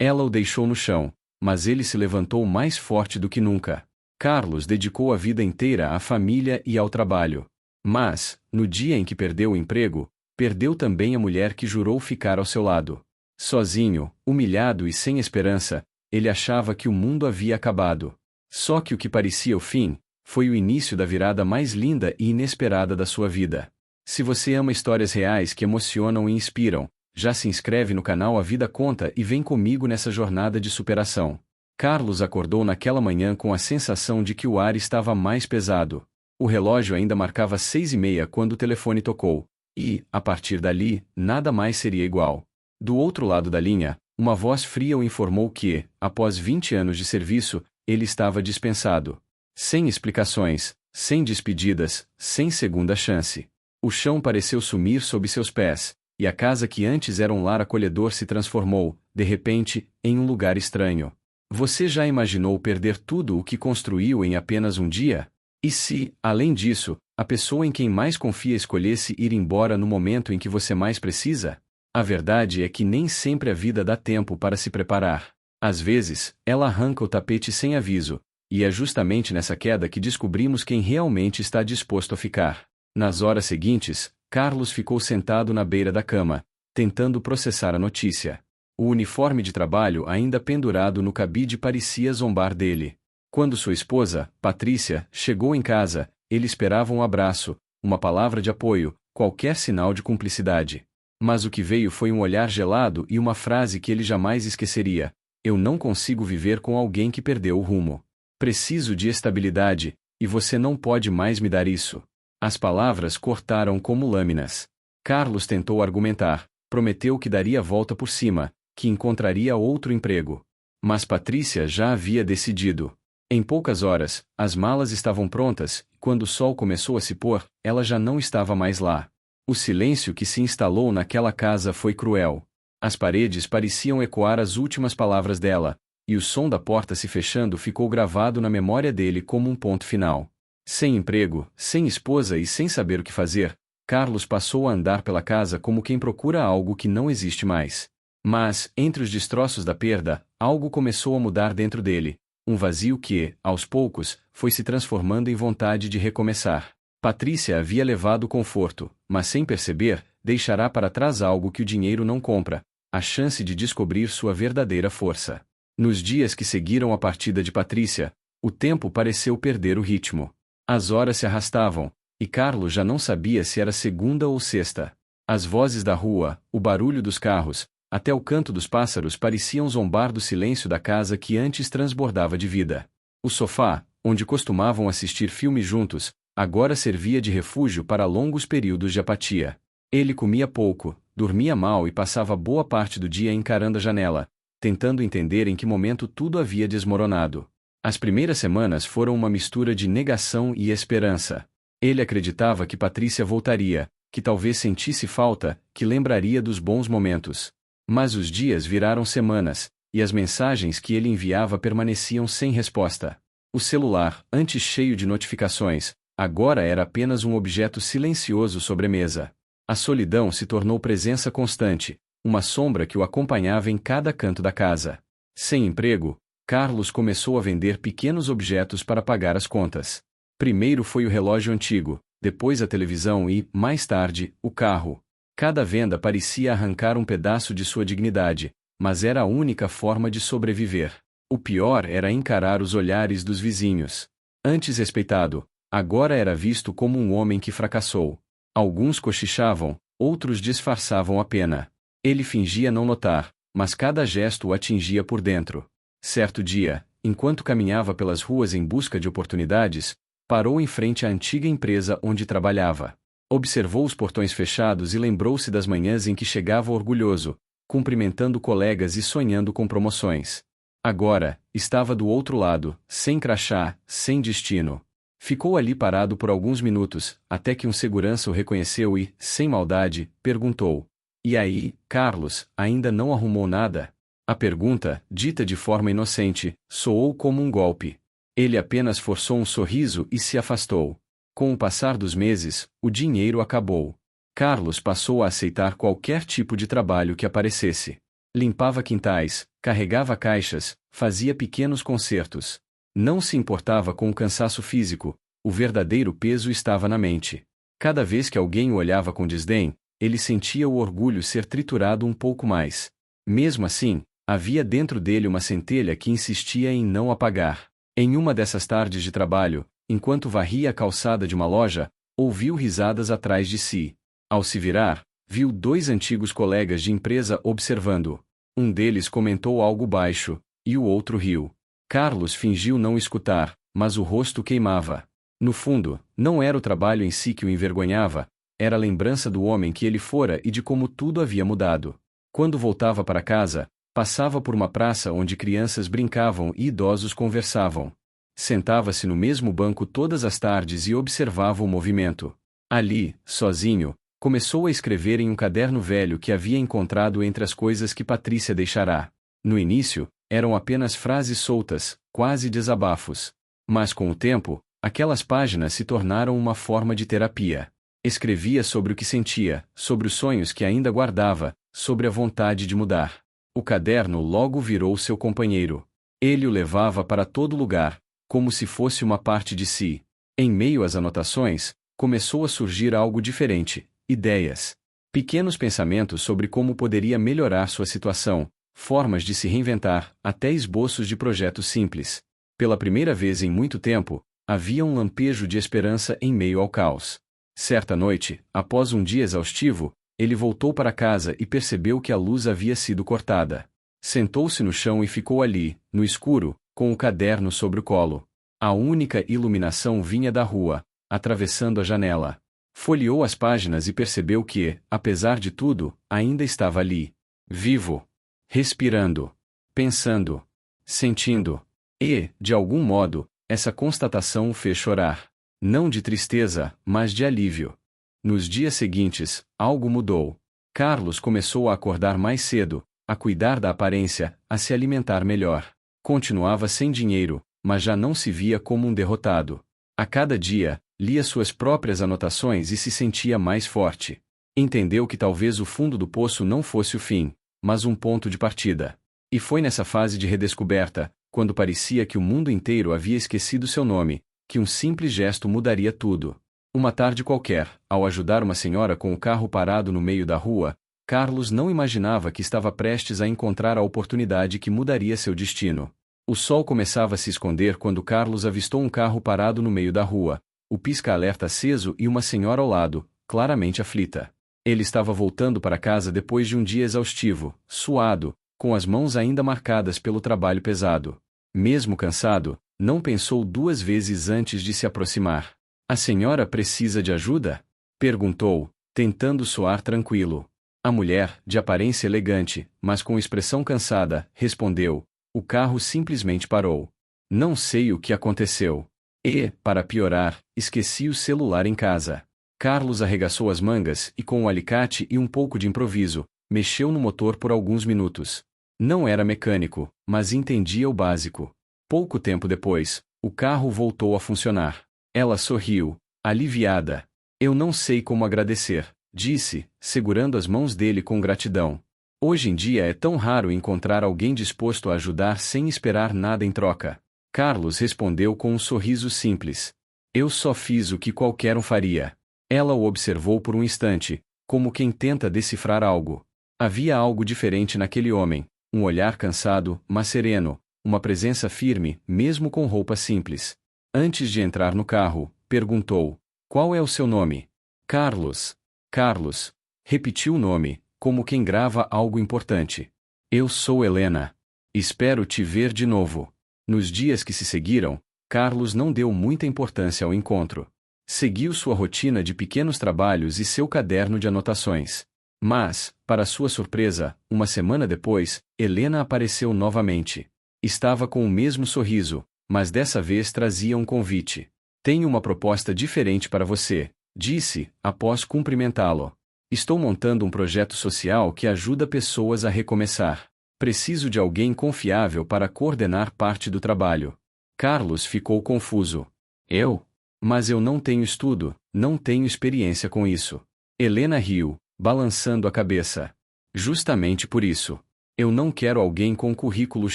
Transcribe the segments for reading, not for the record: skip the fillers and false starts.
Ela o deixou no chão, mas ele se levantou mais forte do que nunca. Carlos dedicou a vida inteira à família e ao trabalho. Mas, no dia em que perdeu o emprego, perdeu também a mulher que jurou ficar ao seu lado. Sozinho, humilhado e sem esperança, ele achava que o mundo havia acabado. Só que o que parecia o fim, foi o início da virada mais linda e inesperada da sua vida. Se você ama histórias reais que emocionam e inspiram, já se inscreve no canal A Vida Conta e vem comigo nessa jornada de superação. Carlos acordou naquela manhã com a sensação de que o ar estava mais pesado. O relógio ainda marcava 6:30 quando o telefone tocou, e, a partir dali, nada mais seria igual. Do outro lado da linha, uma voz fria o informou que, após 20 anos de serviço, ele estava dispensado. Sem explicações, sem despedidas, sem segunda chance. O chão pareceu sumir sob seus pés, e a casa que antes era um lar acolhedor se transformou, de repente, em um lugar estranho. Você já imaginou perder tudo o que construiu em apenas um dia? E se, além disso, a pessoa em quem mais confia escolhesse ir embora no momento em que você mais precisa? A verdade é que nem sempre a vida dá tempo para se preparar. Às vezes, ela arranca o tapete sem aviso, e é justamente nessa queda que descobrimos quem realmente está disposto a ficar. Nas horas seguintes, Carlos ficou sentado na beira da cama, tentando processar a notícia. O uniforme de trabalho ainda pendurado no cabide parecia zombar dele. Quando sua esposa, Patrícia, chegou em casa, ele esperava um abraço, uma palavra de apoio, qualquer sinal de cumplicidade. Mas o que veio foi um olhar gelado e uma frase que ele jamais esqueceria: "Eu não consigo viver com alguém que perdeu o rumo. Preciso de estabilidade, e você não pode mais me dar isso." As palavras cortaram como lâminas. Carlos tentou argumentar, prometeu que daria a volta por cima, que encontraria outro emprego. Mas Patrícia já havia decidido. Em poucas horas, as malas estavam prontas, e quando o sol começou a se pôr, ela já não estava mais lá. O silêncio que se instalou naquela casa foi cruel. As paredes pareciam ecoar as últimas palavras dela, e o som da porta se fechando ficou gravado na memória dele como um ponto final. Sem emprego, sem esposa e sem saber o que fazer, Carlos passou a andar pela casa como quem procura algo que não existe mais. Mas, entre os destroços da perda, algo começou a mudar dentro dele, um vazio que, aos poucos, foi se transformando em vontade de recomeçar. Patrícia havia levado conforto, mas sem perceber, deixará para trás algo que o dinheiro não compra: a chance de descobrir sua verdadeira força. Nos dias que seguiram a partida de Patrícia, o tempo pareceu perder o ritmo. As horas se arrastavam, e Carlos já não sabia se era segunda ou sexta. As vozes da rua, o barulho dos carros, até o canto dos pássaros pareciam zombar do silêncio da casa que antes transbordava de vida. O sofá, onde costumavam assistir filmes juntos, agora servia de refúgio para longos períodos de apatia. Ele comia pouco, dormia mal e passava boa parte do dia encarando a janela, tentando entender em que momento tudo havia desmoronado. As primeiras semanas foram uma mistura de negação e esperança. Ele acreditava que Patrícia voltaria, que talvez sentisse falta, que lembraria dos bons momentos. Mas os dias viraram semanas, e as mensagens que ele enviava permaneciam sem resposta. O celular, antes cheio de notificações, agora era apenas um objeto silencioso sobre a mesa. A solidão se tornou presença constante, uma sombra que o acompanhava em cada canto da casa. Sem emprego, Carlos começou a vender pequenos objetos para pagar as contas. Primeiro foi o relógio antigo, depois a televisão e, mais tarde, o carro. Cada venda parecia arrancar um pedaço de sua dignidade, mas era a única forma de sobreviver. O pior era encarar os olhares dos vizinhos. Antes respeitado, agora era visto como um homem que fracassou. Alguns cochichavam, outros disfarçavam a pena. Ele fingia não notar, mas cada gesto o atingia por dentro. Certo dia, enquanto caminhava pelas ruas em busca de oportunidades, parou em frente à antiga empresa onde trabalhava. Observou os portões fechados e lembrou-se das manhãs em que chegava orgulhoso, cumprimentando colegas e sonhando com promoções. Agora, estava do outro lado, sem crachá, sem destino. Ficou ali parado por alguns minutos, até que um segurança o reconheceu e, sem maldade, perguntou: "E aí, Carlos, ainda não arrumou nada?" A pergunta, dita de forma inocente, soou como um golpe. Ele apenas forçou um sorriso e se afastou. Com o passar dos meses, o dinheiro acabou. Carlos passou a aceitar qualquer tipo de trabalho que aparecesse. Limpava quintais, carregava caixas, fazia pequenos concertos. Não se importava com o cansaço físico, o verdadeiro peso estava na mente. Cada vez que alguém o olhava com desdém, ele sentia o orgulho ser triturado um pouco mais. Mesmo assim, havia dentro dele uma centelha que insistia em não apagar. Em uma dessas tardes de trabalho, enquanto varria a calçada de uma loja, ouviu risadas atrás de si. Ao se virar, viu dois antigos colegas de empresa observando-o. Um deles comentou algo baixo, e o outro riu. Carlos fingiu não escutar, mas o rosto queimava. No fundo, não era o trabalho em si que o envergonhava, era a lembrança do homem que ele fora e de como tudo havia mudado. Quando voltava para casa, passava por uma praça onde crianças brincavam e idosos conversavam. Sentava-se no mesmo banco todas as tardes e observava o movimento. Ali, sozinho, começou a escrever em um caderno velho que havia encontrado entre as coisas que Patrícia deixará. No início, eram apenas frases soltas, quase desabafos. Mas com o tempo, aquelas páginas se tornaram uma forma de terapia. Escrevia sobre o que sentia, sobre os sonhos que ainda guardava, sobre a vontade de mudar. O caderno logo virou seu companheiro. Ele o levava para todo lugar, como se fosse uma parte de si. Em meio às anotações, começou a surgir algo diferente: ideias. Pequenos pensamentos sobre como poderia melhorar sua situação, formas de se reinventar, até esboços de projetos simples. Pela primeira vez em muito tempo, havia um lampejo de esperança em meio ao caos. Certa noite, após um dia exaustivo, ele voltou para casa e percebeu que a luz havia sido cortada. Sentou-se no chão e ficou ali, no escuro, com o caderno sobre o colo. A única iluminação vinha da rua, atravessando a janela. Folheou as páginas e percebeu que, apesar de tudo, ainda estava ali. Vivo. Respirando. Pensando. Sentindo. E, de algum modo, essa constatação o fez chorar. Não de tristeza, mas de alívio. Nos dias seguintes, algo mudou. Carlos começou a acordar mais cedo, a cuidar da aparência, a se alimentar melhor. Continuava sem dinheiro, mas já não se via como um derrotado. A cada dia, lia suas próprias anotações e se sentia mais forte. Entendeu que talvez o fundo do poço não fosse o fim, mas um ponto de partida. E foi nessa fase de redescoberta, quando parecia que o mundo inteiro havia esquecido seu nome, que um simples gesto mudaria tudo. Uma tarde qualquer, ao ajudar uma senhora com o carro parado no meio da rua, Carlos não imaginava que estava prestes a encontrar a oportunidade que mudaria seu destino. O sol começava a se esconder quando Carlos avistou um carro parado no meio da rua, o pisca-alerta aceso e uma senhora ao lado, claramente aflita. Ele estava voltando para casa depois de um dia exaustivo, suado, com as mãos ainda marcadas pelo trabalho pesado. Mesmo cansado, não pensou duas vezes antes de se aproximar. "A senhora precisa de ajuda?" perguntou, tentando soar tranquilo. A mulher, de aparência elegante, mas com expressão cansada, respondeu. O carro simplesmente parou. "Não sei o que aconteceu. E, para piorar, esqueci o celular em casa." Carlos arregaçou as mangas e, com um alicate e um pouco de improviso, mexeu no motor por alguns minutos. Não era mecânico, mas entendia o básico. Pouco tempo depois, o carro voltou a funcionar. Ela sorriu, aliviada. "Eu não sei como agradecer", disse, segurando as mãos dele com gratidão. Hoje em dia é tão raro encontrar alguém disposto a ajudar sem esperar nada em troca. Carlos respondeu com um sorriso simples. "Eu só fiz o que qualquer um faria." Ela o observou por um instante, como quem tenta decifrar algo. Havia algo diferente naquele homem, um olhar cansado, mas sereno, uma presença firme, mesmo com roupa simples. Antes de entrar no carro, perguntou: "Qual é o seu nome?" "Carlos." "Carlos." Repetiu o nome, como quem grava algo importante. "Eu sou Helena. Espero te ver de novo." Nos dias que se seguiram, Carlos não deu muita importância ao encontro. Seguiu sua rotina de pequenos trabalhos e seu caderno de anotações. Mas, para sua surpresa, uma semana depois, Helena apareceu novamente. Estava com o mesmo sorriso, mas dessa vez trazia um convite. "Tenho uma proposta diferente para você", disse, após cumprimentá-lo. "Estou montando um projeto social que ajuda pessoas a recomeçar. Preciso de alguém confiável para coordenar parte do trabalho." Carlos ficou confuso. "Eu? Mas eu não tenho estudo, não tenho experiência com isso." Helena riu, balançando a cabeça. "Justamente por isso. Eu não quero alguém com currículos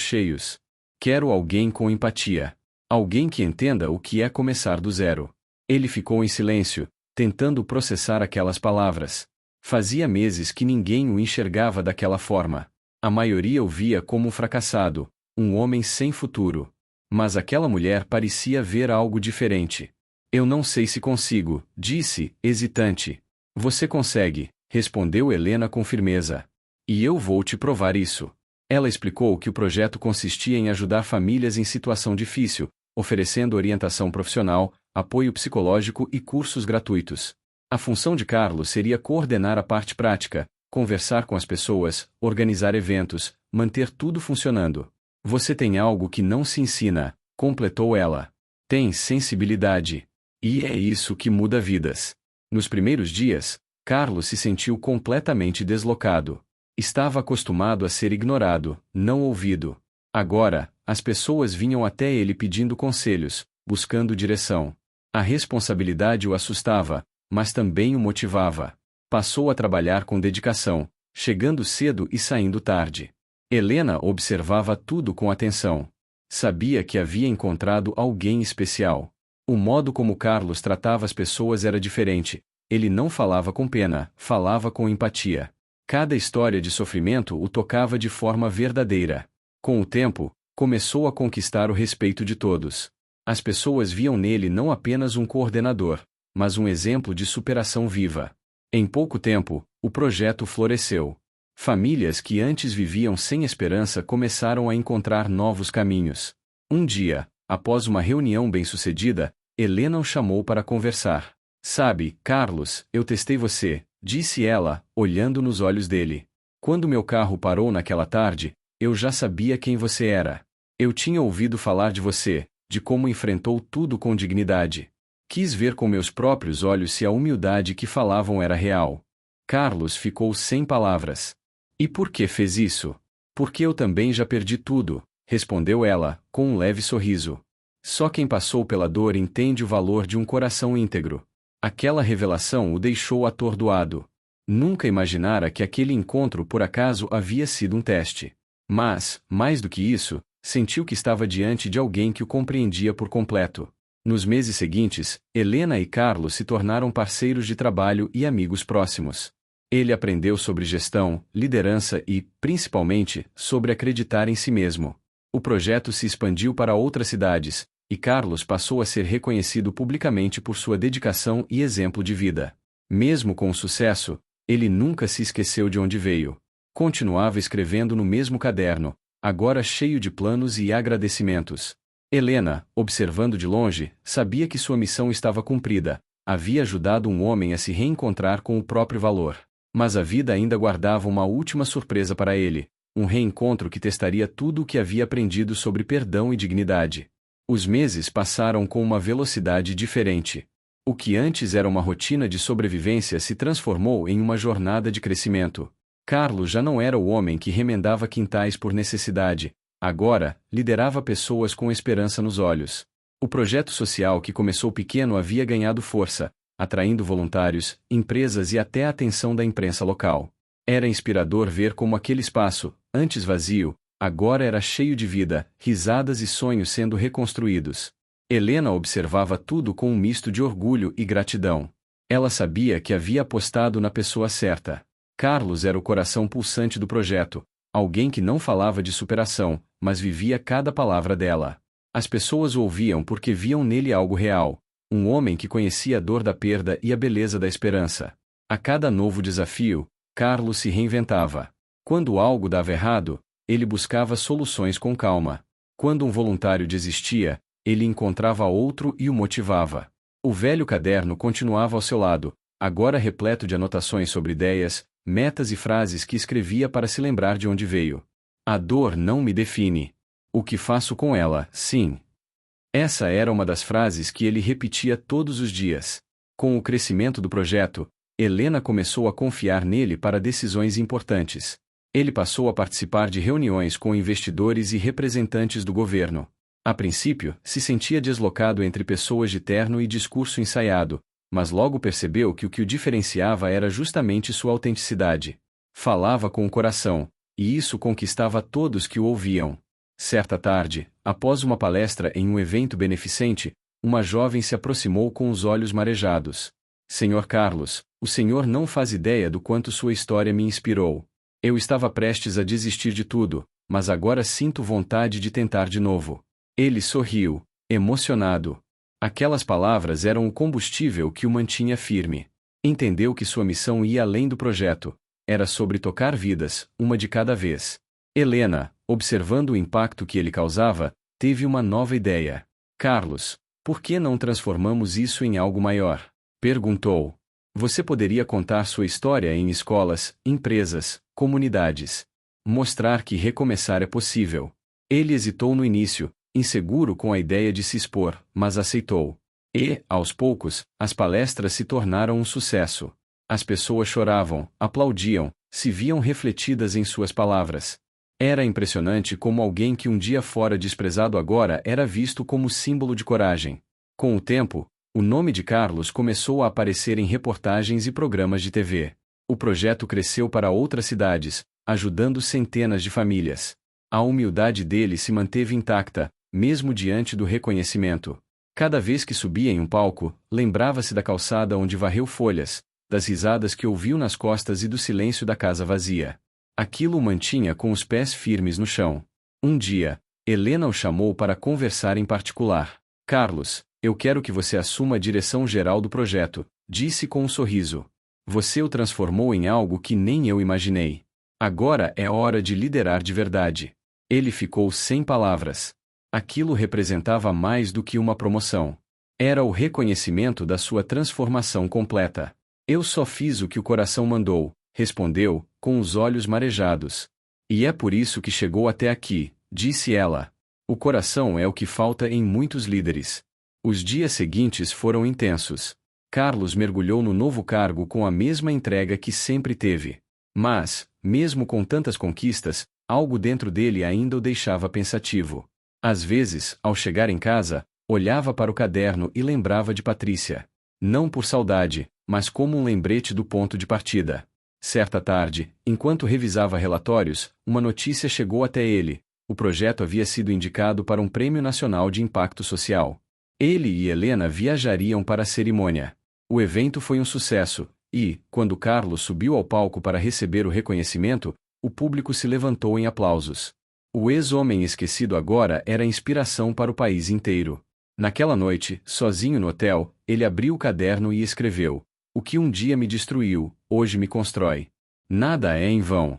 cheios. Quero alguém com empatia. Alguém que entenda o que é começar do zero. Ele ficou em silêncio, tentando processar aquelas palavras. Fazia meses que ninguém o enxergava daquela forma. A maioria o via como um fracassado, um homem sem futuro. Mas aquela mulher parecia ver algo diferente. Eu não sei se consigo, disse, hesitante. Você consegue, respondeu Helena com firmeza. E eu vou te provar isso. Ela explicou que o projeto consistia em ajudar famílias em situação difícil, oferecendo orientação profissional, apoio psicológico e cursos gratuitos. A função de Carlos seria coordenar a parte prática, conversar com as pessoas, organizar eventos, manter tudo funcionando. Você tem algo que não se ensina, completou ela. Tem sensibilidade. E é isso que muda vidas. Nos primeiros dias, Carlos se sentiu completamente deslocado. Estava acostumado a ser ignorado, não ouvido. Agora, as pessoas vinham até ele pedindo conselhos, buscando direção. A responsabilidade o assustava, mas também o motivava. Passou a trabalhar com dedicação, chegando cedo e saindo tarde. Helena observava tudo com atenção. Sabia que havia encontrado alguém especial. O modo como Carlos tratava as pessoas era diferente. Ele não falava com pena, falava com empatia. Cada história de sofrimento o tocava de forma verdadeira. Com o tempo, começou a conquistar o respeito de todos. As pessoas viam nele não apenas um coordenador, mas um exemplo de superação viva. Em pouco tempo, o projeto floresceu. Famílias que antes viviam sem esperança começaram a encontrar novos caminhos. Um dia, após uma reunião bem-sucedida, Helena o chamou para conversar. Sabe, Carlos, eu testei você, disse ela, olhando nos olhos dele. Quando meu carro parou naquela tarde, eu já sabia quem você era. Eu tinha ouvido falar de você, de como enfrentou tudo com dignidade. Quis ver com meus próprios olhos se a humildade que falavam era real. Carlos ficou sem palavras. E por que fez isso? Porque eu também já perdi tudo, respondeu ela, com um leve sorriso. Só quem passou pela dor entende o valor de um coração íntegro. Aquela revelação o deixou atordoado. Nunca imaginara que aquele encontro por acaso havia sido um teste. Mas, mais do que isso, sentiu que estava diante de alguém que o compreendia por completo. Nos meses seguintes, Helena e Carlos se tornaram parceiros de trabalho e amigos próximos. Ele aprendeu sobre gestão, liderança e, principalmente, sobre acreditar em si mesmo. O projeto se expandiu para outras cidades, e Carlos passou a ser reconhecido publicamente por sua dedicação e exemplo de vida. Mesmo com o sucesso, ele nunca se esqueceu de onde veio. Continuava escrevendo no mesmo caderno, agora cheio de planos e agradecimentos. Helena, observando de longe, sabia que sua missão estava cumprida. Havia ajudado um homem a se reencontrar com o próprio valor. Mas a vida ainda guardava uma última surpresa para ele, um reencontro que testaria tudo o que havia aprendido sobre perdão e dignidade. Os meses passaram com uma velocidade diferente. O que antes era uma rotina de sobrevivência se transformou em uma jornada de crescimento. Carlos já não era o homem que remendava quintais por necessidade, agora, liderava pessoas com esperança nos olhos. O projeto social que começou pequeno havia ganhado força, atraindo voluntários, empresas e até a atenção da imprensa local. Era inspirador ver como aquele espaço, antes vazio, agora era cheio de vida, risadas e sonhos sendo reconstruídos. Helena observava tudo com um misto de orgulho e gratidão. Ela sabia que havia apostado na pessoa certa. Carlos era o coração pulsante do projeto, alguém que não falava de superação, mas vivia cada palavra dela. As pessoas o ouviam porque viam nele algo real, um homem que conhecia a dor da perda e a beleza da esperança. A cada novo desafio, Carlos se reinventava. Quando algo dava errado, ele buscava soluções com calma. Quando um voluntário desistia, ele encontrava outro e o motivava. O velho caderno continuava ao seu lado, agora repleto de anotações sobre ideias, metas e frases que escrevia para se lembrar de onde veio. A dor não me define. O que faço com ela, sim. Essa era uma das frases que ele repetia todos os dias. Com o crescimento do projeto, Helena começou a confiar nele para decisões importantes. Ele passou a participar de reuniões com investidores e representantes do governo. A princípio, se sentia deslocado entre pessoas de terno e discurso ensaiado, mas logo percebeu que o diferenciava era justamente sua autenticidade. Falava com o coração, e isso conquistava todos que o ouviam. Certa tarde, após uma palestra em um evento beneficente, uma jovem se aproximou com os olhos marejados. Senhor Carlos, o senhor não faz ideia do quanto sua história me inspirou. Eu estava prestes a desistir de tudo, mas agora sinto vontade de tentar de novo. Ele sorriu, emocionado. Aquelas palavras eram o combustível que o mantinha firme. Entendeu que sua missão ia além do projeto. Era sobre tocar vidas, uma de cada vez. Helena, observando o impacto que ele causava, teve uma nova ideia. Carlos, por que não transformamos isso em algo maior? Perguntou. Você poderia contar sua história em escolas, empresas, comunidades. Mostrar que recomeçar é possível. Ele hesitou no início, inseguro com a ideia de se expor, mas aceitou. E, aos poucos, as palestras se tornaram um sucesso. As pessoas choravam, aplaudiam, se viam refletidas em suas palavras. Era impressionante como alguém que um dia fora desprezado agora era visto como símbolo de coragem. Com o tempo, o nome de Carlos começou a aparecer em reportagens e programas de TV. O projeto cresceu para outras cidades, ajudando centenas de famílias. A humildade dele se manteve intacta, mesmo diante do reconhecimento. Cada vez que subia em um palco, lembrava-se da calçada onde varreu folhas, das risadas que ouviu nas costas e do silêncio da casa vazia. Aquilo o mantinha com os pés firmes no chão. Um dia, Helena o chamou para conversar em particular. Carlos, eu quero que você assuma a direção geral do projeto, disse com um sorriso. Você o transformou em algo que nem eu imaginei. Agora é hora de liderar de verdade. Ele ficou sem palavras. Aquilo representava mais do que uma promoção. Era o reconhecimento da sua transformação completa. Eu só fiz o que o coração mandou, respondeu, com os olhos marejados. E é por isso que chegou até aqui, disse ela. O coração é o que falta em muitos líderes. Os dias seguintes foram intensos. Carlos mergulhou no novo cargo com a mesma entrega que sempre teve. Mas, mesmo com tantas conquistas, algo dentro dele ainda o deixava pensativo. Às vezes, ao chegar em casa, olhava para o caderno e lembrava de Patrícia. Não por saudade, mas como um lembrete do ponto de partida. Certa tarde, enquanto revisava relatórios, uma notícia chegou até ele. O projeto havia sido indicado para um Prêmio Nacional de Impacto Social. Ele e Helena viajariam para a cerimônia. O evento foi um sucesso, e, quando Carlos subiu ao palco para receber o reconhecimento, o público se levantou em aplausos. O ex-homem esquecido agora era inspiração para o país inteiro. Naquela noite, sozinho no hotel, ele abriu o caderno e escreveu: O que um dia me destruiu, hoje me constrói. Nada é em vão.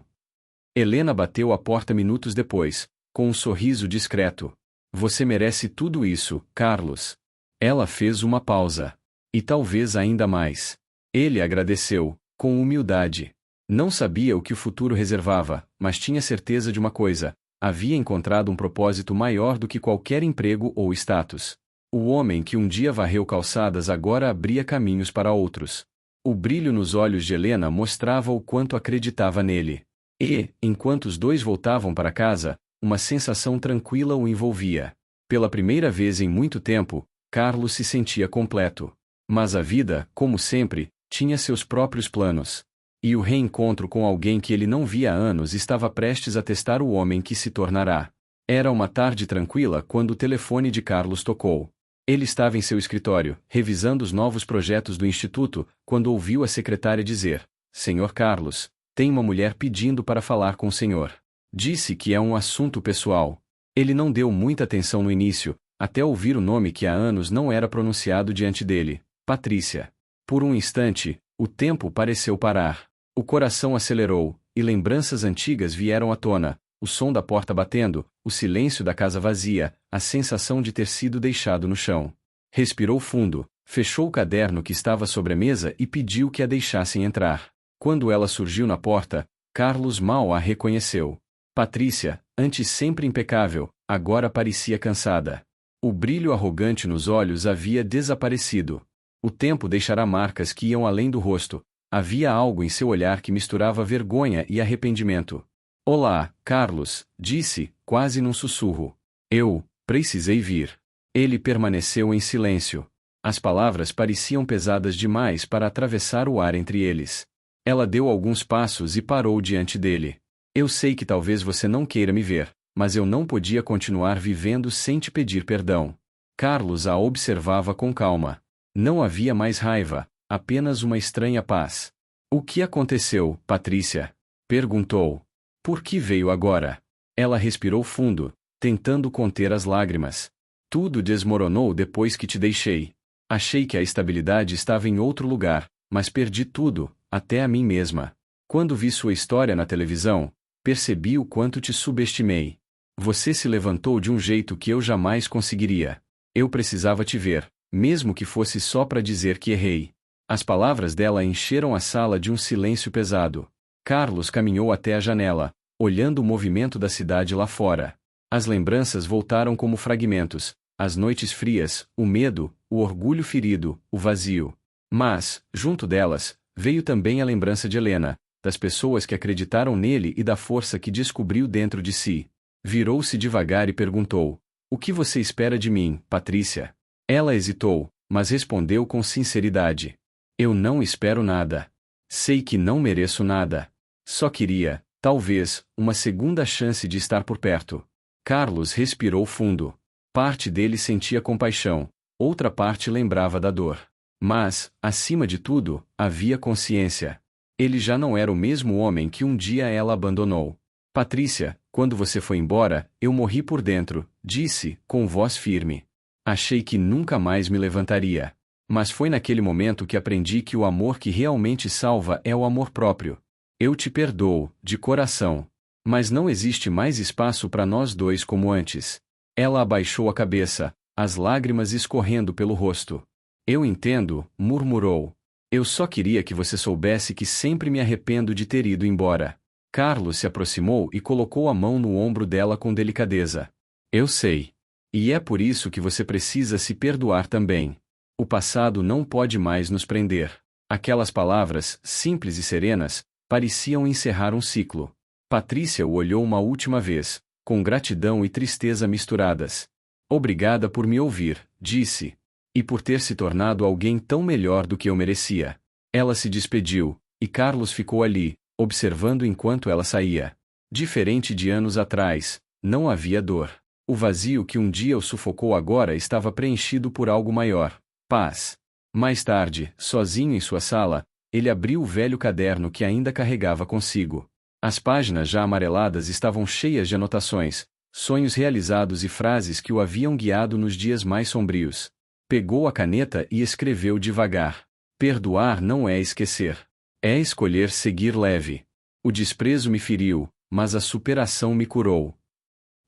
Helena bateu à porta minutos depois, com um sorriso discreto. Você merece tudo isso, Carlos. Ela fez uma pausa. E talvez ainda mais. Ele agradeceu, com humildade. Não sabia o que o futuro reservava, mas tinha certeza de uma coisa: havia encontrado um propósito maior do que qualquer emprego ou status. O homem que um dia varreu calçadas agora abria caminhos para outros. O brilho nos olhos de Helena mostrava o quanto acreditava nele. E, enquanto os dois voltavam para casa, uma sensação tranquila o envolvia. Pela primeira vez em muito tempo, Carlos se sentia completo. Mas a vida, como sempre, tinha seus próprios planos. E o reencontro com alguém que ele não via há anos estava prestes a testar o homem que se tornará. Era uma tarde tranquila quando o telefone de Carlos tocou. Ele estava em seu escritório, revisando os novos projetos do Instituto, quando ouviu a secretária dizer: Senhor Carlos, tem uma mulher pedindo para falar com o senhor. Disse que é um assunto pessoal. Ele não deu muita atenção no início, até ouvir o nome que há anos não era pronunciado diante dele: Patrícia. Por um instante, o tempo pareceu parar. O coração acelerou, e lembranças antigas vieram à tona: o som da porta batendo, o silêncio da casa vazia, a sensação de ter sido deixado no chão. Respirou fundo, fechou o caderno que estava sobre a mesa e pediu que a deixassem entrar. Quando ela surgiu na porta, Carlos mal a reconheceu. Patrícia, antes sempre impecável, agora parecia cansada. O brilho arrogante nos olhos havia desaparecido. O tempo deixará marcas que iam além do rosto. Havia algo em seu olhar que misturava vergonha e arrependimento. Olá, Carlos, disse, quase num sussurro. Eu precisei vir. Ele permaneceu em silêncio. As palavras pareciam pesadas demais para atravessar o ar entre eles. Ela deu alguns passos e parou diante dele. Eu sei que talvez você não queira me ver, mas eu não podia continuar vivendo sem te pedir perdão. Carlos a observava com calma. Não havia mais raiva, apenas uma estranha paz. O que aconteceu, Patrícia? Perguntou. Por que veio agora? Ela respirou fundo, tentando conter as lágrimas. Tudo desmoronou depois que te deixei. Achei que a estabilidade estava em outro lugar, mas perdi tudo, até a mim mesma. Quando vi sua história na televisão, percebi o quanto te subestimei. Você se levantou de um jeito que eu jamais conseguiria. Eu precisava te ver, mesmo que fosse só para dizer que errei. As palavras dela encheram a sala de um silêncio pesado. Carlos caminhou até a janela, olhando o movimento da cidade lá fora. As lembranças voltaram como fragmentos, as noites frias, o medo, o orgulho ferido, o vazio. Mas, junto delas, veio também a lembrança de Helena, das pessoas que acreditaram nele e da força que descobriu dentro de si. Virou-se devagar e perguntou: o que você espera de mim, Patrícia? Ela hesitou, mas respondeu com sinceridade: eu não espero nada. Sei que não mereço nada. Só queria, talvez, uma segunda chance de estar por perto. Carlos respirou fundo. Parte dele sentia compaixão, outra parte lembrava da dor. Mas, acima de tudo, havia consciência. Ele já não era o mesmo homem que um dia ela abandonou. Patrícia, quando você foi embora, eu morri por dentro, disse, com voz firme. Achei que nunca mais me levantaria. Mas foi naquele momento que aprendi que o amor que realmente salva é o amor próprio. Eu te perdoo, de coração. Mas não existe mais espaço para nós dois como antes. Ela abaixou a cabeça, as lágrimas escorrendo pelo rosto. Eu entendo, murmurou. Eu só queria que você soubesse que sempre me arrependo de ter ido embora. Carlos se aproximou e colocou a mão no ombro dela com delicadeza. Eu sei. E é por isso que você precisa se perdoar também. O passado não pode mais nos prender. Aquelas palavras, simples e serenas, pareciam encerrar um ciclo. Patrícia o olhou uma última vez, com gratidão e tristeza misturadas. Obrigada por me ouvir, disse. E por ter se tornado alguém tão melhor do que eu merecia. Ela se despediu, e Carlos ficou ali, observando enquanto ela saía. Diferente de anos atrás, não havia dor. O vazio que um dia o sufocou agora estava preenchido por algo maior. Paz. Mais tarde, sozinho em sua sala, ele abriu o velho caderno que ainda carregava consigo. As páginas já amareladas estavam cheias de anotações, sonhos realizados e frases que o haviam guiado nos dias mais sombrios. Pegou a caneta e escreveu devagar. Perdoar não é esquecer. É escolher seguir leve. O desprezo me feriu, mas a superação me curou.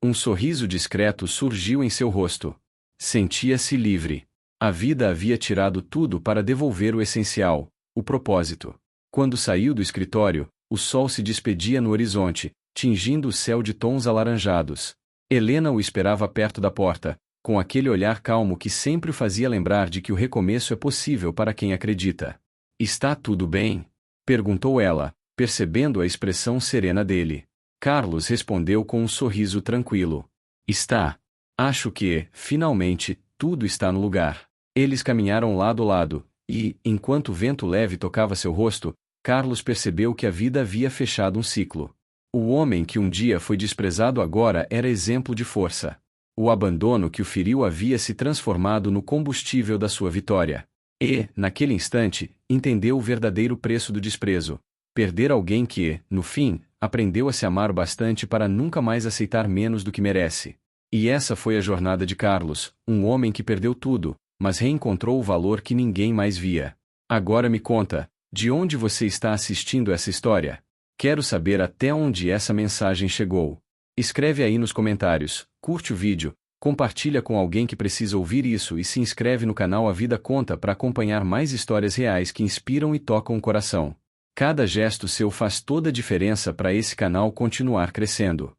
Um sorriso discreto surgiu em seu rosto. Sentia-se livre. A vida havia tirado tudo para devolver o essencial, o propósito. Quando saiu do escritório, o sol se despedia no horizonte, tingindo o céu de tons alaranjados. Helena o esperava perto da porta, com aquele olhar calmo que sempre o fazia lembrar de que o recomeço é possível para quem acredita. Está tudo bem? Perguntou ela, percebendo a expressão serena dele. Carlos respondeu com um sorriso tranquilo. Está. Acho que, finalmente, tudo está no lugar. Eles caminharam lado a lado, e, enquanto o vento leve tocava seu rosto, Carlos percebeu que a vida havia fechado um ciclo. O homem que um dia foi desprezado agora era exemplo de força. O abandono que o feriu havia se transformado no combustível da sua vitória. E, naquele instante, entendeu o verdadeiro preço do desprezo. Perder alguém que, no fim, aprendeu a se amar bastante para nunca mais aceitar menos do que merece. E essa foi a jornada de Carlos, um homem que perdeu tudo, mas reencontrou o valor que ninguém mais via. Agora me conta, de onde você está assistindo essa história? Quero saber até onde essa mensagem chegou. Escreve aí nos comentários, curte o vídeo, compartilha com alguém que precisa ouvir isso e se inscreve no canal A Vida Conta para acompanhar mais histórias reais que inspiram e tocam o coração. Cada gesto seu faz toda a diferença para esse canal continuar crescendo.